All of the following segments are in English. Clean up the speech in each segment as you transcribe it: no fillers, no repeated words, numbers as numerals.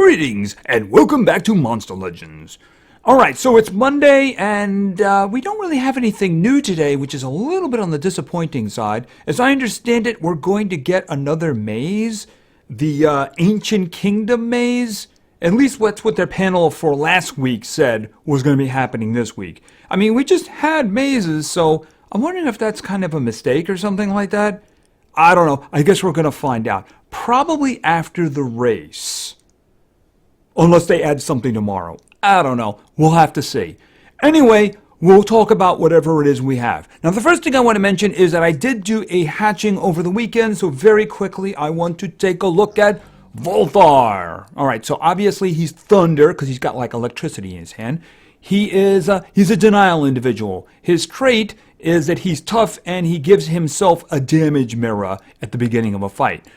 Greetings, and welcome back to Monster Legends. Alright, so it's Monday, and we don't really have anything new today, which is a little bit on the disappointing side. As I understand it, we're going to get another maze, the Ancient Kingdom maze. At least that's what their panel for last week said was going to be happening this week. I mean, we just had mazes, so I'm wondering if that's kind of a mistake or something like that. I don't know. I guess we're going to find out. Probably after the race. Unless they add something tomorrow. I don't know. We'll have to see. Anyway, we'll talk about whatever it is we have. Now, the first thing I want to mention is that I did do a hatching over the weekend, so very quickly I want to take a look at Volthar. Alright, so obviously he's thunder, because he's got like electricity in his hand. He's a denial individual. His trait is that he's tough and he gives himself a damage mirror at the beginning of a fight.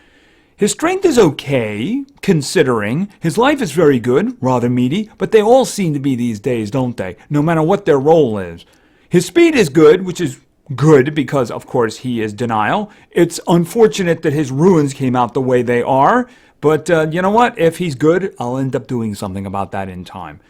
His strength is okay, considering. His life is very good, rather meaty, but they all seem to be these days, don't they? No matter what their role is. His speed is good, which is good because, of course, he is denial. It's unfortunate that his ruins came out the way they are, but you know what? If he's good, I'll end up doing something about that in time.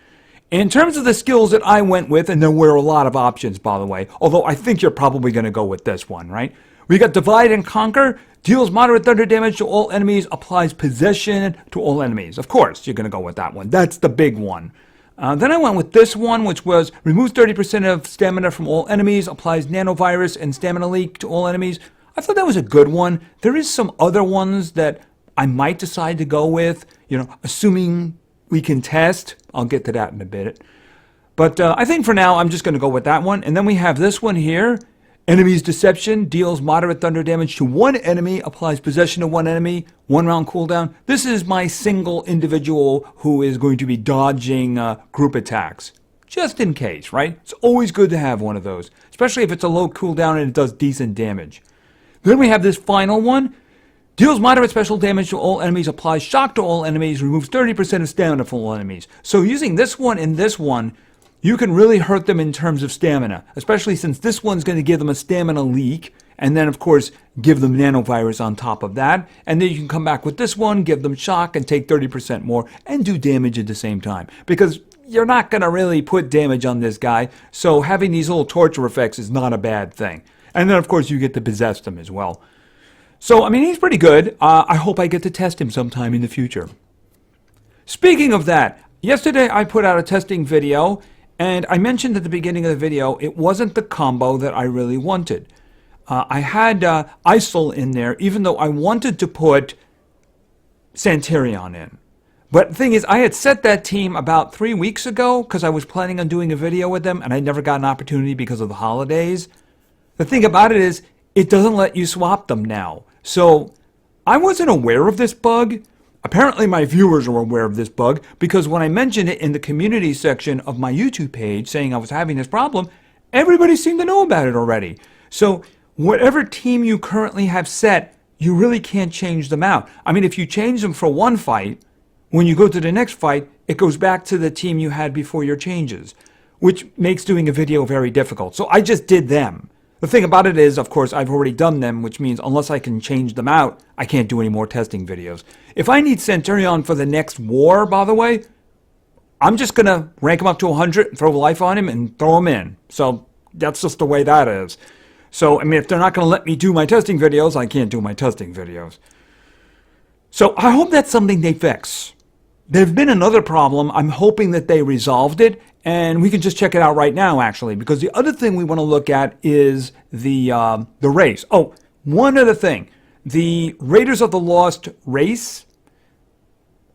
In terms of the skills that I went with, and there were a lot of options, by the way, although I think you're probably going to go with this one, right? We got Divide and Conquer. Deals moderate thunder damage to all enemies, applies possession to all enemies. Of course, you're going to go with that one. That's the big one. Then I went with this one, which was removes 30% of stamina from all enemies, applies nanovirus and stamina leak to all enemies. I thought that was a good one. There is some other ones that I might decide to go with, you know, assuming we can test. I'll get to that in a bit. But I think for now, I'm just going to go with that one. And then we have this one here. Enemy's Deception deals moderate thunder damage to one enemy, applies possession to one enemy, 1 round cooldown. This is my single individual who is going to be dodging group attacks. Just in case, right? It's always good to have one of those, especially if it's a low cooldown and it does decent damage. Then we have this final one. Deals moderate special damage to all enemies, applies shock to all enemies, removes 30% of stamina from all enemies. So using this one and this one, you can really hurt them in terms of stamina, especially since this one's going to give them a stamina leak, and then, of course, give them nanovirus on top of that. And then you can come back with this one, give them shock, and take 30% more, and do damage at the same time. Because you're not going to really put damage on this guy, so having these little torture effects is not a bad thing. And then, of course, you get to possess them as well. So, I mean, he's pretty good. I hope I get to test him sometime in the future. Speaking of that, yesterday I put out a testing video. And I mentioned at the beginning of the video, it wasn't the combo that I really wanted. I had ISIL in there, even though I wanted to put Santarion in. But the thing is, I had set that team about 3 weeks ago, because I was planning on doing a video with them, and I never got an opportunity because of the holidays. The thing about it is, it doesn't let you swap them now. So, I wasn't aware of this bug. Apparently my viewers are aware of this bug because when I mentioned it in the community section of my YouTube page saying I was having this problem, everybody seemed to know about it already. So whatever team you currently have set, you really can't change them out. I mean, if you change them for one fight, when you go to the next fight, it goes back to the team you had before your changes, which makes doing a video very difficult. So I just did them. The thing about it is, of course, I've already done them, which means unless I can change them out, I can't do any more testing videos. If I need Centurion for the next war, by the way, I'm just going to rank him up to 100 and throw life on him and throw him in. So that's just the way that is. So, I mean, if they're not going to let me do my testing videos, I can't do my testing videos. So I hope that's something they fix. There's been another problem. I'm hoping that they resolved it. And we can just check it out right now, actually, because the other thing we want to look at is the race. Oh, one other thing. The Raiders of the Lost race,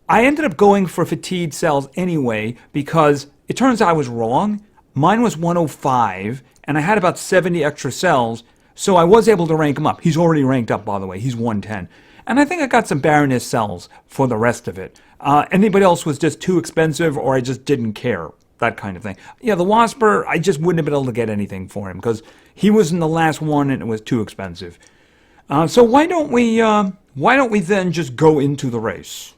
I ended up going for fatigued cells anyway because it turns out I was wrong. Mine was 105, and I had about 70 extra cells, so I was able to rank him up. He's already ranked up, by the way. He's 110. And I think I got some Baroness cells for the rest of it. Anybody else was just too expensive, or I just didn't care. That kind of thing. Yeah, the Wasper, I just wouldn't have been able to get anything for him because he was in the last one and it was too expensive. So why don't we then just go into the race?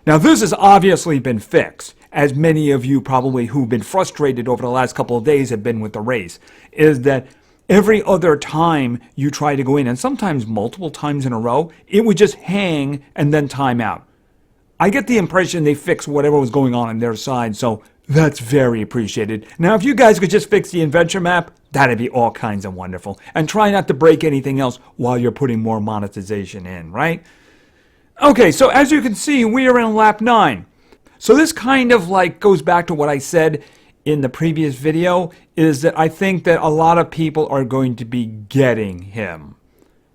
Now this has obviously been fixed, as many of you probably who've been frustrated over the last couple of days have been with the race, is that every other time you try to go in, and sometimes multiple times in a row, it would just hang and then time out. I get the impression they fixed whatever was going on their side, so that's very appreciated. Now, if you guys could just fix the adventure map, that'd be all kinds of wonderful. And try not to break anything else while you're putting more monetization in, right? Okay, so as you can see, we are in lap 9. So this kind of like goes back to what I said in the previous video, is that I think that a lot of people are going to be getting him.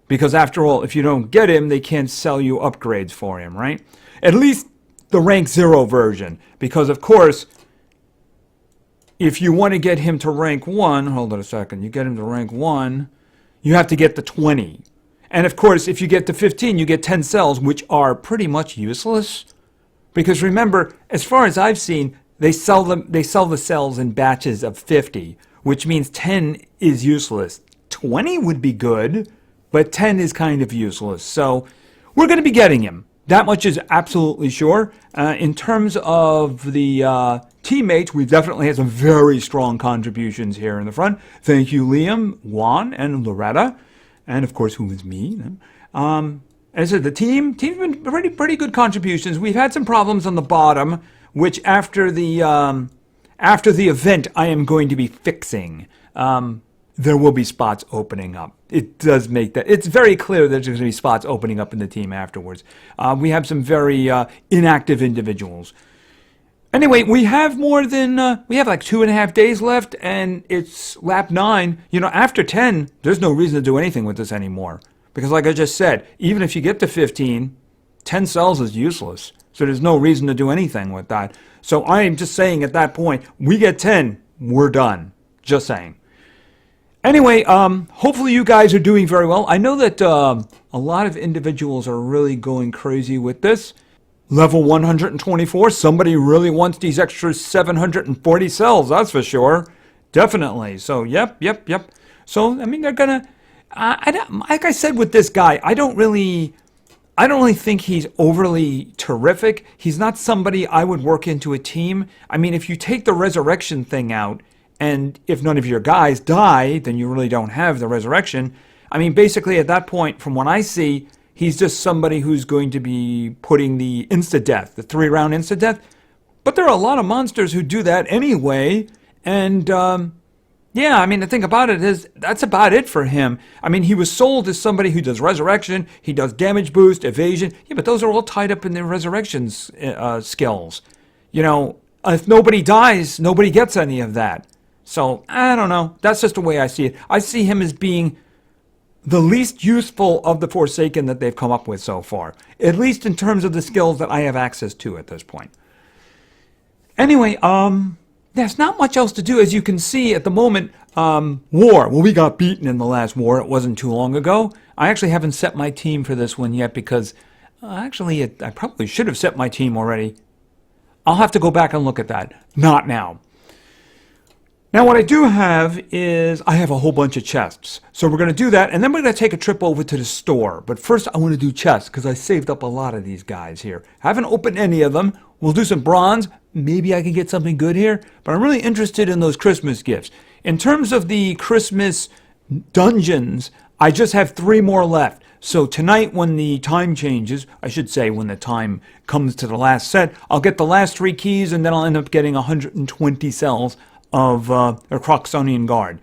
Because after all, if you don't get him, they can't sell you upgrades for him, right? At least the rank 0 version. Because of course, if you want to get him to rank 1, hold on a second, you get him to rank 1, you have to get to 20. And of course, if you get to 15, you get 10 cells, which are pretty much useless. Because remember, as far as I've seen, they sell the cells in batches of 50, which means 10 is useless. 20 would be good, but 10 is kind of useless. So we're going to be getting him. That much is absolutely sure. In terms of the teammates, we definitely had some very strong contributions here in the front. Thank you, Liam, Juan, and Loretta. And of course, who is me? As I said, the team's been pretty good contributions. We've had some problems on the bottom, which after the event I am going to be fixing. There will be spots opening up. It does make that. It's very clear that there's going to be spots opening up in the team afterwards. We have some very inactive individuals. Anyway, we have more than, we have like 2.5 days left, and it's lap 9. You know, after 10, there's no reason to do anything with this anymore. Because like I just said, even if you get to 15, 10 cells is useless. So there's no reason to do anything with that. So I am just saying at that point, we get 10, we're done. Just saying. Anyway, hopefully you guys are doing very well. I know that a lot of individuals are really going crazy with this. Level 124, somebody really wants these extra 740 cells, that's for sure. Definitely. So, yep. So, I mean, they're gonna... like I said with this guy, I don't really think he's overly terrific. He's not somebody I would work into a team. I mean, if you take the resurrection thing out, and if none of your guys die, then you really don't have the resurrection. I mean, basically at that point, from what I see, he's just somebody who's going to be putting the insta-death, the 3-round insta-death. But there are a lot of monsters who do that anyway. And, yeah, I mean, the thing about it is, that's about it for him. I mean, he was sold as somebody who does resurrection, he does damage boost, evasion. Yeah, but those are all tied up in the resurrection skills. You know, if nobody dies, nobody gets any of that. So, I don't know. That's just the way I see it. I see him as being the least useful of the Forsaken that they've come up with so far. At least in terms of the skills that I have access to at this point. Anyway, there's not much else to do. As you can see at the moment, war. Well, we got beaten in the last war. It wasn't too long ago. I actually haven't set my team for this one yet because, I probably should have set my team already. I'll have to go back and look at that. Not now. Now what I do have is, I have a whole bunch of chests. So we're going to do that, and then we're going to take a trip over to the store. But first I want to do chests, because I saved up a lot of these guys here. I haven't opened any of them. We'll do some bronze. Maybe I can get something good here. But I'm really interested in those Christmas gifts. In terms of the Christmas dungeons, I just have 3 more left. So tonight when the time changes, I should say when the time comes to the last set, I'll get the last 3 keys, and then I'll end up getting 120 cells of a Croxonian Guard.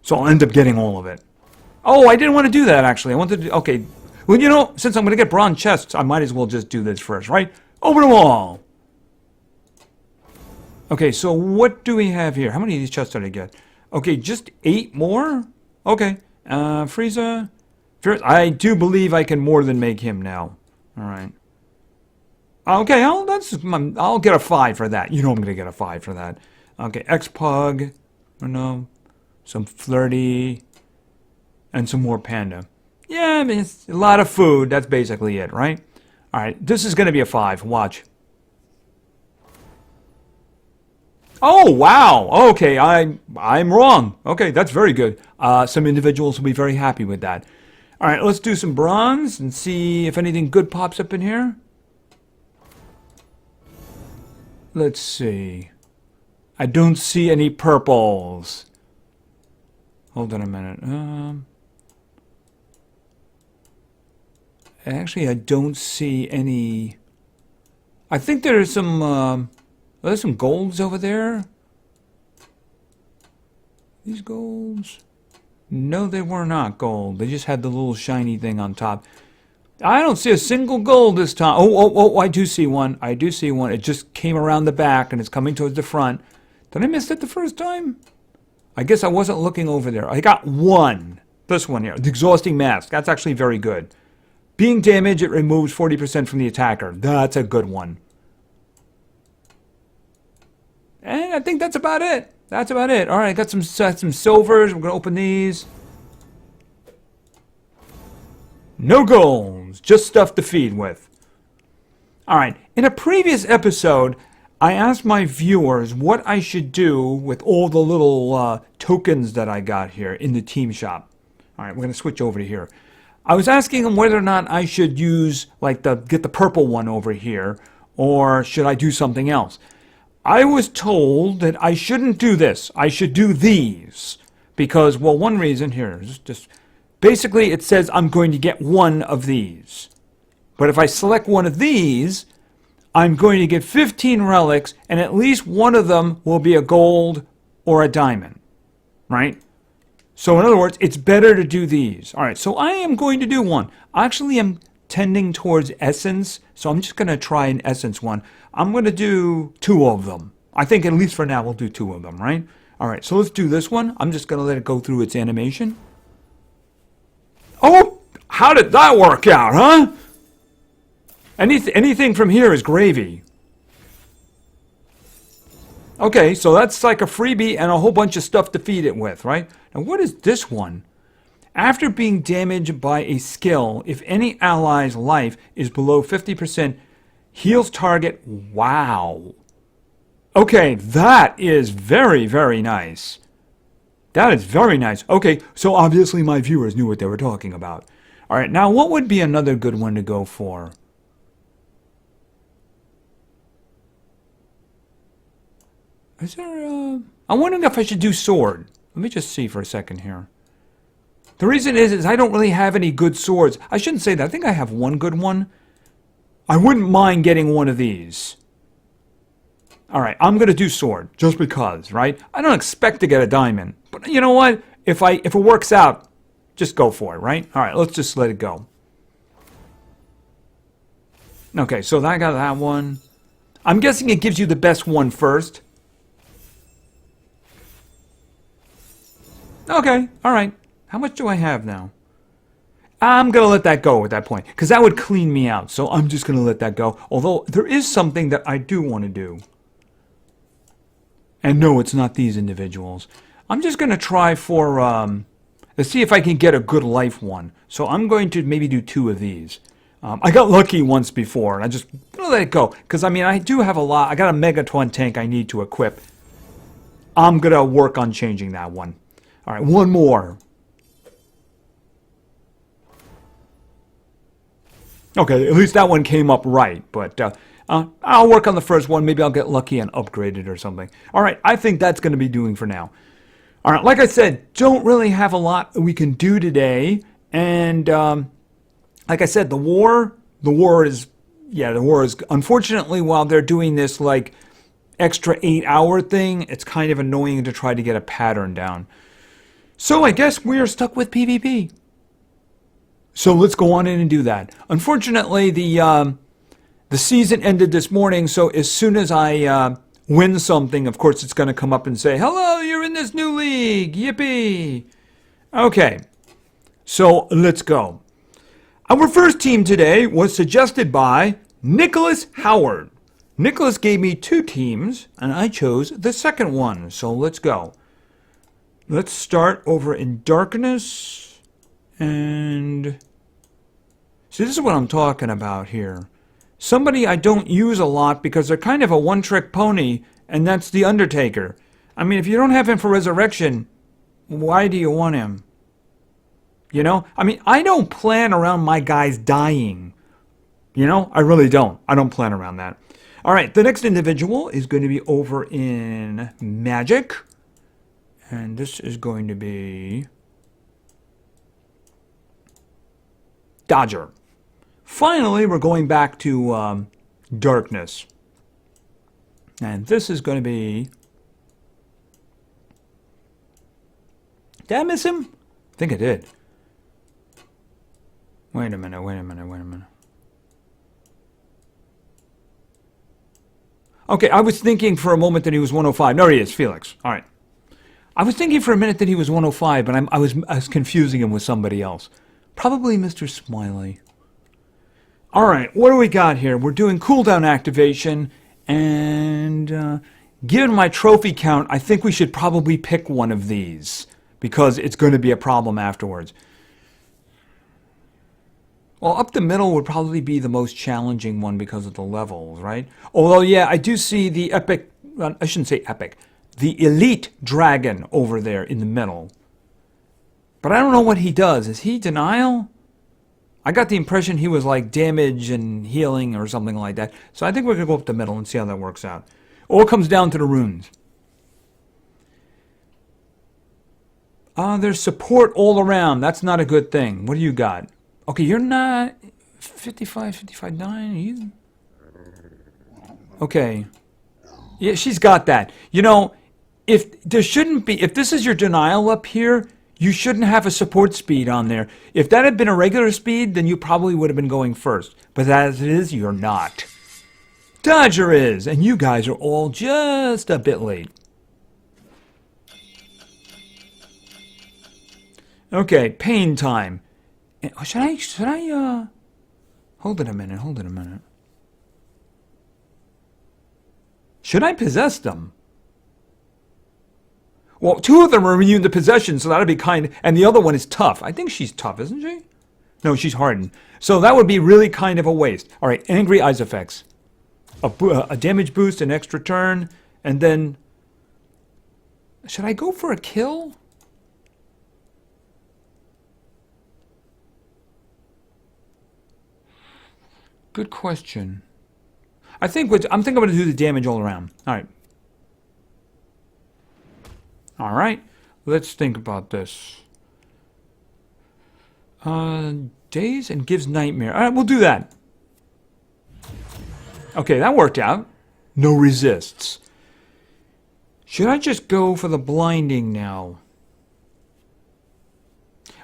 So I'll end up getting all of it. Oh, I didn't want to do that, actually. I wanted to... Okay. Well, you know, since I'm going to get bronze chests, I might as well just do this first, right? Open them all! Okay, so what do we have here? How many of these chests did I get? Okay, just 8 more? Okay. Frieza... I do believe I can more than make him now. Alright. Okay, I'll get a 5 for that. You know I'm going to get a 5 for that. Okay, X-Pug, no, some Flirty, and some more Panda. Yeah, I mean, it's a lot of food. That's basically it, right? All right, this is going to be a 5. Watch. Oh, wow. Okay, I'm wrong. Okay, that's very good. Some individuals will be very happy with that. All right, let's do some bronze and see if anything good pops up in here. Let's see. I don't see any purples. Hold on a minute. Actually, I don't see any I think there's some golds over there. These golds? No, they were not gold. They just had the little shiny thing on top. I don't see a single gold this time. Oh, I do see one. I do see one. It just came around the back and it's coming towards the front. Did I miss it the first time? I guess I wasn't looking over there. I got one. This one here. The exhausting mask. That's actually very good. Being damaged, it removes 40% from the attacker. That's a good one. And I think that's about it. That's about it. All right, I got some silvers. We're going to open these. No golds, just stuff to feed with. All right, in a previous episode, I asked my viewers what I should do with all the little tokens that I got here in the team shop. All right, we're going to switch over to here. I was asking them whether or not I should use, like, get the purple one over here, or should I do something else. I was told that I shouldn't do this. I should do these. Because, well, one reason here is just basically it says I'm going to get one of these. But if I select one of these, I'm going to get 15 relics, and at least one of them will be a gold or a diamond. Right? So in other words, it's better to do these. All right, so I am going to do one. Actually, I'm tending towards essence, so I'm just going to try an essence one. I'm going to do 2 of them. I think at least for now we'll do 2 of them, right? All right, so let's do this one. I'm just going to let it go through its animation. Oh, how did that work out, huh? Anything from here is gravy. Okay, so that's like a freebie and a whole bunch of stuff to feed it with, right? Now, what is this one? After being damaged by a skill, if any ally's life is below 50%, heals target. Wow. Okay, that is very, very nice. That is very nice. Okay, so obviously my viewers knew what they were talking about. All right, now what would be another good one to go for? Is there I'm wondering if I should do sword. Let me just see for a second here. The reason is I don't really have any good swords. I shouldn't say that. I think I have one good one. I wouldn't mind getting one of these. All right, I'm going to do sword just because, right? I don't expect to get a diamond. But you know what? If it works out, just go for it, right? All right, let's just let it go. Okay, so I got that one. I'm guessing it gives you the best one first. Okay, all right. How much do I have now? I'm going to let that go at that point, because that would clean me out. So I'm just going to let that go. Although there is something that I do want to do. And no, it's not these individuals. I'm just going to try for, let's see if I can get a good life one. So I'm going to maybe do 2 of these. I got lucky once before, and I just going to let it go. Because, I mean, I do have a lot. I got a Megatron tank I need to equip. I'm going to work on changing that one. All right, one more. Okay, at least that one came up right, but I'll work on the first one. Maybe I'll get lucky and upgrade it or something. All right, I think that's going to be doing for now. All right, like I said, don't really have a lot we can do today. And like I said, the war is, unfortunately, while they're doing this like extra 8-hour thing, it's kind of annoying to try to get a pattern down. So I guess we're stuck with PvP. So let's go on in and do that. Unfortunately, the season ended this morning, so as soon as I win something, of course, it's going to come up and say, hello, you're in this new league. Yippee. Okay, so let's go. Our first team today was suggested by Nicholas Howard. Nicholas gave me 2 teams, and I chose the second one, so let's go. Let's start over in darkness, and see, this is what I'm talking about here. Somebody I don't use a lot because they're kind of a one-trick pony, and that's the Undertaker. I mean, if you don't have him for Resurrection, why do you want him? You know? I mean, I don't plan around my guys dying. You know? I really don't. I don't plan around that. All right, the next individual is going to be over in Magic. And this is going to be Dodger. Finally, we're going back to darkness. And this is going to be... Did I miss him? I think I did. Wait a minute. Okay, I was thinking for a moment that he was 105. No, he is, Felix. All right. I was thinking for a minute that he was 105, but I was confusing him with somebody else. Probably Mr. Smiley. All right, what do we got here? We're doing cooldown activation, and given my trophy count, I think we should probably pick one of these, because it's going to be a problem afterwards. Well, up the middle would probably be the most challenging one because of the levels, right? Although, yeah, I do see the epic, I shouldn't say epic, the elite dragon over there in the middle. But I don't know what he does. Is he denial? I got the impression he was like damage and healing or something like that. So I think we're going to go up the middle and see how that works out. All comes down to the runes. There's support all around. That's not a good thing. What do you got? Okay, you're not 55, 9. Are you? Okay. Yeah, she's got that. You know, if this is your denial up here, you shouldn't have a support speed on there. If that had been a regular speed, then you probably would have been going first. But as it is, you're not. Dodger is, and you guys are all just a bit late. Okay, pain time. Should I, hold it a minute. Should I possess them? Well, two of them are immune to possession, so that'd be kind, and the other one is tough. I think she's tough, isn't she? No, she's hardened. So that would be really kind of a waste. All right, angry eyes effects. A damage boost, an extra turn, and then... Should I go for a kill? Good question. I'm thinking I'm going to do the damage all around. All right. All right. Let's think about this. Daze and gives nightmare. All right, we'll do that. Okay, that worked out. No resists. Should I just go for the blinding now?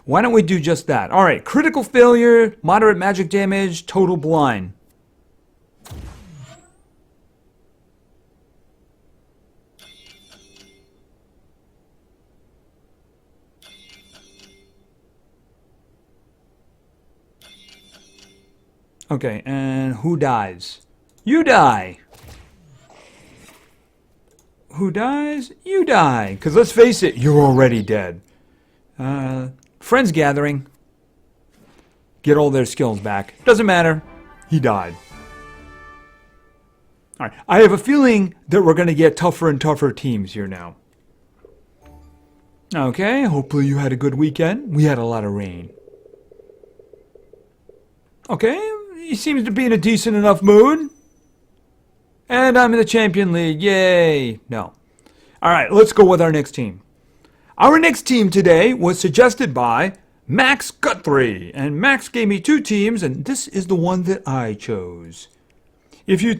Why don't we do just that? All right, critical failure, moderate magic damage, total blind. Okay, and who dies? You die! Who dies? You die! Because let's face it, you're already dead. Friends gathering. Get all their skills back. Doesn't matter. He died. Alright, I have a feeling that we're going to get tougher and tougher teams here now. Okay, hopefully you had a good weekend. We had a lot of rain. Okay, he seems to be in a decent enough mood. And I'm in the Champion League. Yay! No. Alright, let's go with our next team. Our next team today was suggested by Max Guthrie. And Max gave me two teams, and this is the one that I chose. If you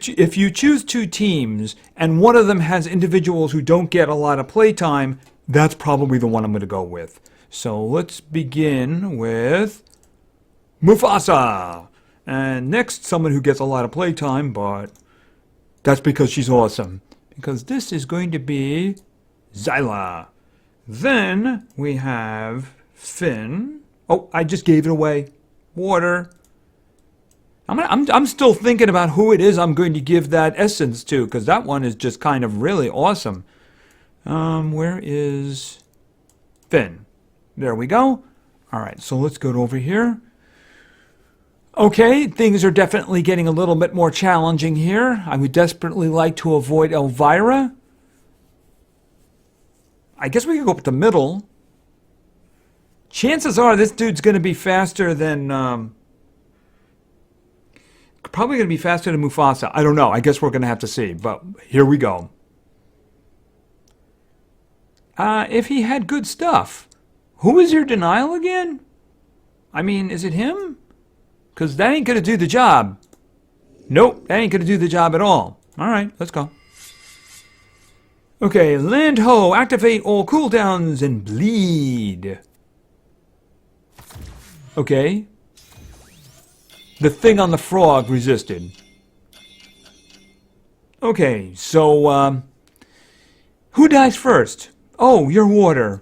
choose two teams, and one of them has individuals who don't get a lot of playtime, that's probably the one I'm going to go with. So let's begin with Mufasa. And next, someone who gets a lot of playtime, but that's because she's awesome. Because this is going to be Zyla. Then we have Finn. Oh, I just gave it away. Water. I'm still thinking about who it is I'm going to give that essence to, because that one is just kind of really awesome. Where is Finn? There we go. All right, so let's go over here. Okay, things are definitely getting a little bit more challenging here. I would desperately like to avoid Elvira. I guess we could go up the middle. Chances are this dude's going to be faster than... probably going to be faster than Mufasa. I don't know. I guess we're going to have to see. But here we go. If he had good stuff. Who is your denial again? I mean, is it him? Because that ain't going to do the job. Nope, that ain't gonna do the job at all. Alright, let's go. Okay, land ho, activate all cooldowns and bleed. Okay. The thing on the frog resisted. Okay, so, who dies first? Oh, you're water.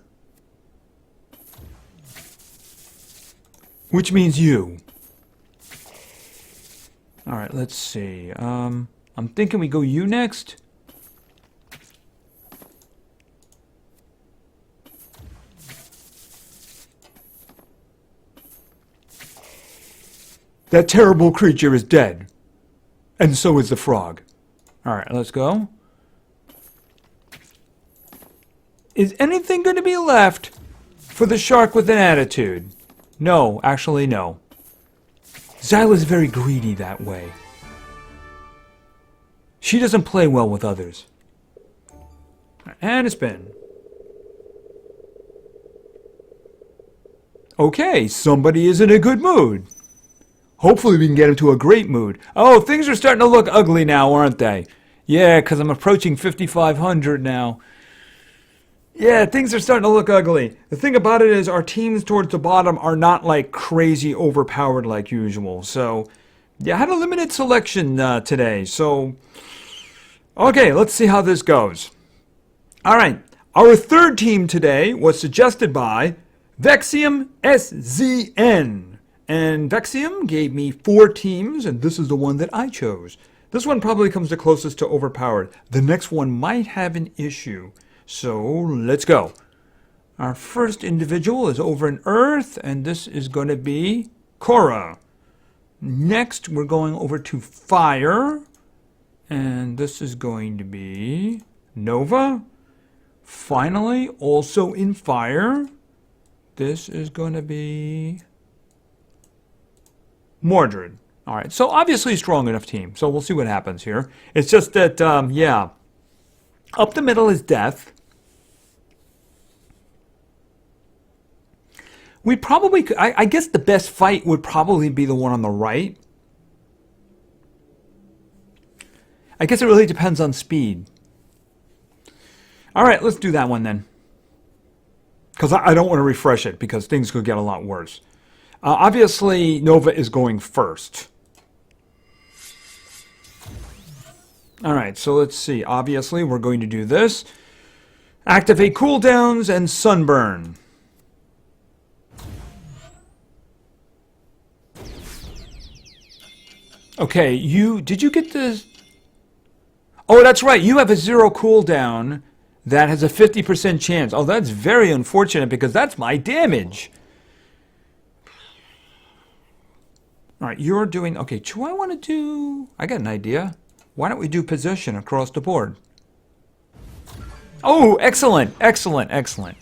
Which means you. Alright, let's see. I'm thinking we go you next. That terrible creature is dead. And so is the frog. Alright, let's go. Is anything going to be left for the shark with an attitude? No, actually no. Zyla's very greedy that way. She doesn't play well with others. And a spin. Okay, somebody is in a good mood. Hopefully we can get him to a great mood. Oh, things are starting to look ugly now, aren't they? Yeah, because I'm approaching 5,500 now. Yeah, things are starting to look ugly. The thing about it is our teams towards the bottom are not like crazy overpowered like usual. So, yeah, I had a limited selection today. So, okay, let's see how this goes. All right, our third team today was suggested by Vexium SZN. And Vexium gave me 4 teams, and this is the one that I chose. This one probably comes the closest to overpowered. The next one might have an issue. So, let's go. Our first individual is over in Earth, and this is going to be Korra. Next, we're going over to Fire, and this is going to be Nova. Finally, also in Fire, this is going to be Mordred. All right, so obviously a strong enough team. So we'll see what happens here. It's just that, yeah, up the middle is Death. We probably, I guess the best fight would probably be the one on the right. I guess it really depends on speed. All right, let's do that one then. Because I don't want to refresh it because things could get a lot worse. Obviously, Nova is going first. All right, so let's see. Obviously, we're going to do this. Activate cooldowns and sunburn. Okay, did you get this? Oh, that's right. You have a 0 cooldown that has a 50% chance. Oh, that's very unfortunate because that's my damage. All right, you're doing... Okay, do I want to do... I got an idea. Why don't we do position across the board? Oh, excellent, excellent, excellent.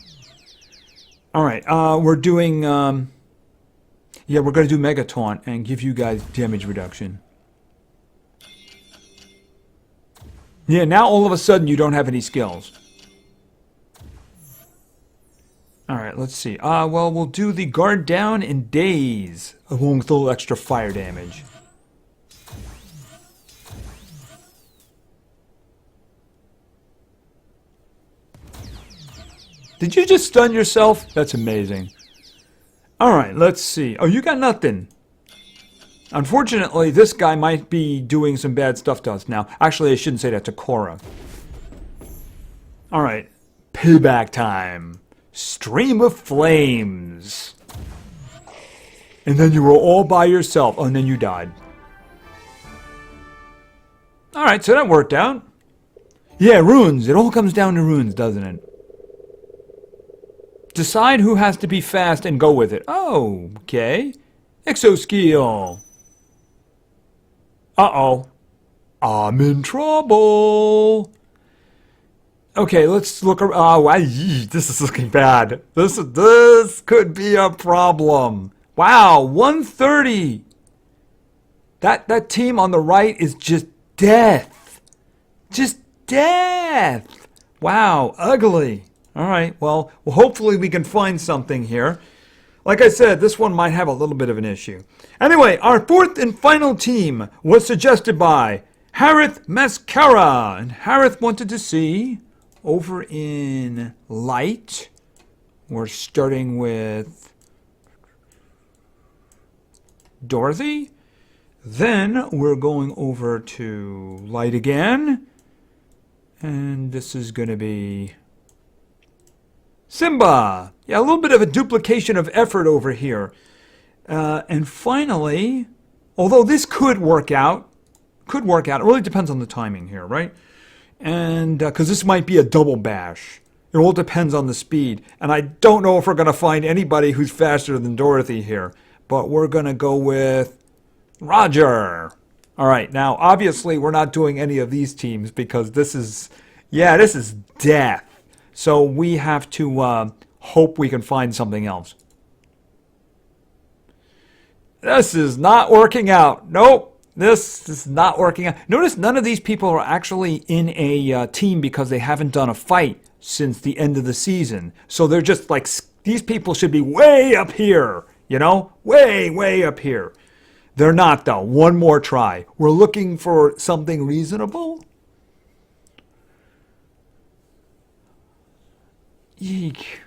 All right, we're doing... yeah, we're going to do Mega Taunt and give you guys damage reduction. Yeah, now all of a sudden you don't have any skills. Alright, let's see. Well, we'll do the guard down and daze, along with a little extra fire damage. Did you just stun yourself? That's amazing. Alright, let's see. Oh, you got nothing. Unfortunately, this guy might be doing some bad stuff to us now. Actually, I shouldn't say that to Korra. Alright, payback time. Stream of flames. And then you were all by yourself. Oh, and then you died. Alright, so that worked out. Yeah, runes. It all comes down to runes, doesn't it? Decide who has to be fast and go with it. Oh, okay. Exoskill. Uh-oh. I'm in trouble. Okay, let's look around. Oh, this is looking bad. This could be a problem. Wow, 130. That team on the right is just death. Just death. Wow, ugly. All right, well, hopefully we can find something here. Like I said, this one might have a little bit of an issue. Anyway, our fourth and final team was suggested by Harith Mascara. And Harith wanted to see over in light. We're starting with Dorothy. Then we're going over to light again. And this is going to be Simba. Yeah, a little bit of a duplication of effort over here. And finally, although this could work out, it really depends on the timing here, right? And because this might be a double bash. It all depends on the speed. And I don't know if we're going to find anybody who's faster than Dorothy here. But we're going to go with Roger. All right, now obviously we're not doing any of these teams because this is death. So we have to hope we can find something else. This is not working out. Nope, this is not working out. Notice none of these people are actually in a team because they haven't done a fight since the end of the season. So they're just like, these people should be way up here, you know? Way, way up here. They're not, though. One more try. We're looking for something reasonable. Eek.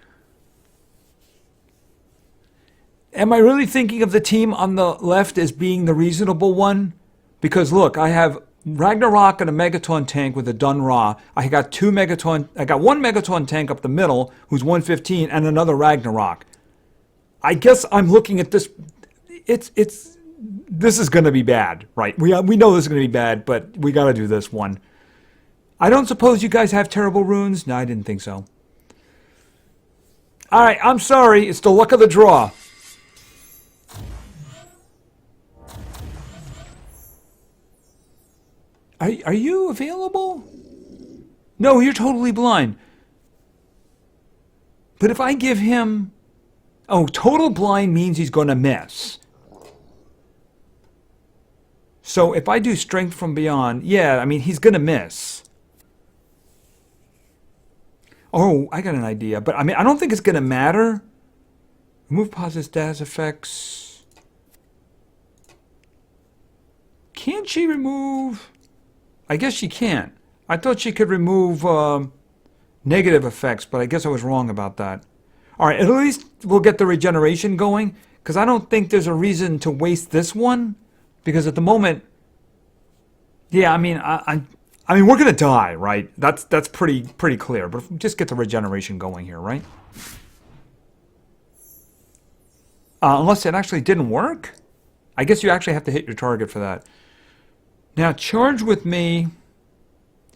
Am I really thinking of the team on the left as being the reasonable one? Because look, I have Ragnarok and a Megaton tank with a Dun-Ra. I got one Megaton tank up the middle, who's 115, and another Ragnarok. I guess I'm looking at this. This is going to be bad, right? We know this is going to be bad, but we got to do this one. I don't suppose you guys have terrible runes? No, I didn't think so. All right, I'm sorry. It's the luck of the draw. Are you available? No, you're totally blind. But if I give him... Oh, total blind means he's going to miss. So if I do strength from beyond, yeah, I mean, he's going to miss. Oh, I got an idea. But I mean, I don't think it's going to matter. Remove positive status effects. Can't she remove... I guess she can't. I thought she could remove negative effects, but I guess I was wrong about that. All right, at least we'll get the regeneration going, because I don't think there's a reason to waste this one, because at the moment, yeah, I mean, I mean, we're gonna die, right? That's pretty clear. But if we just get the regeneration going here, right? Unless it actually didn't work, I guess you actually have to hit your target for that. Now, charge with me.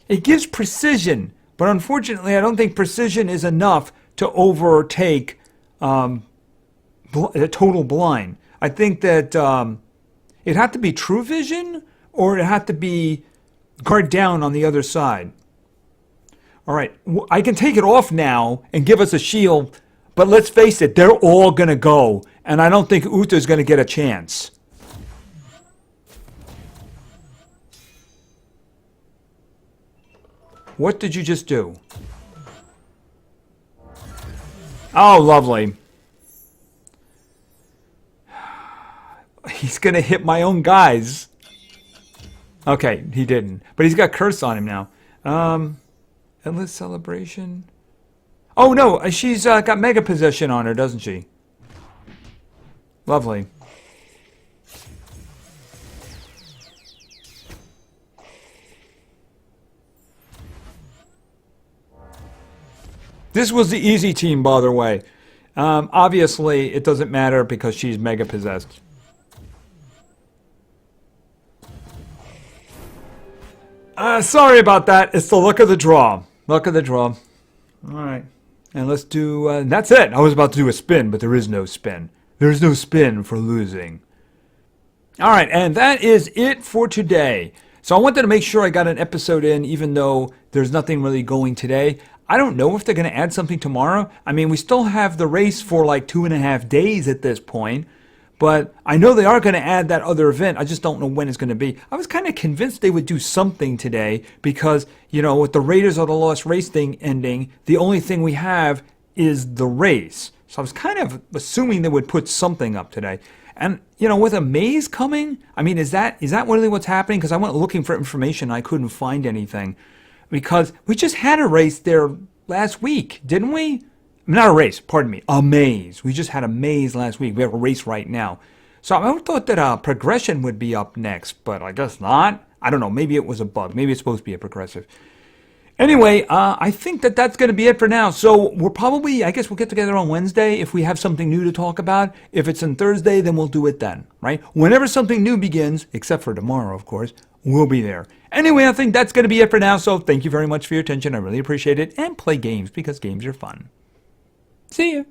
It gives precision, but unfortunately, I don't think precision is enough to overtake total blind. I think that it had to be true vision, or it had to be guard down on the other side. All right, I can take it off now and give us a shield, but let's face it, they're all going to go, and I don't think Uther's going to get a chance. What did you just do? Oh, lovely. He's going to hit my own guys. Okay, he didn't. But he's got curse on him now. Endless celebration. Oh, no, she's got mega possession on her, doesn't she? Lovely. This was the easy team, by the way. Obviously, it doesn't matter because she's mega possessed. Sorry about that. It's the luck of the draw. Luck of the draw. All right. And let's do... that's it. I was about to do a spin, but there is no spin. There's no spin for losing. All right. And that is it for today. So I wanted to make sure I got an episode in, even though there's nothing really going today. I don't know if they're going to add something tomorrow. I mean, we still have the race for like 2.5 days at this point. But I know they are going to add that other event. I just don't know when it's going to be. I was kind of convinced they would do something today because, you know, with the Raiders of the Lost Race thing ending, the only thing we have is the race. So I was kind of assuming they would put something up today. And, you know, with a maze coming, I mean, is that really what's happening? Because I went looking for information and I couldn't find anything. Because we just had a race there last week, didn't we? Not a race, pardon me, a maze. We just had a maze last week. We have a race right now. So I thought that progression would be up next, but I guess not. I don't know, maybe it was a bug. Maybe it's supposed to be a progressive. Anyway, I think that that's going to be it for now. So we're probably, I guess we'll get together on Wednesday if we have something new to talk about. If it's on Thursday, then we'll do it then, right? Whenever something new begins, except for tomorrow, of course, we'll be there. Anyway, I think that's going to be it for now. So thank you very much for your attention. I really appreciate it. And play games because games are fun. See you.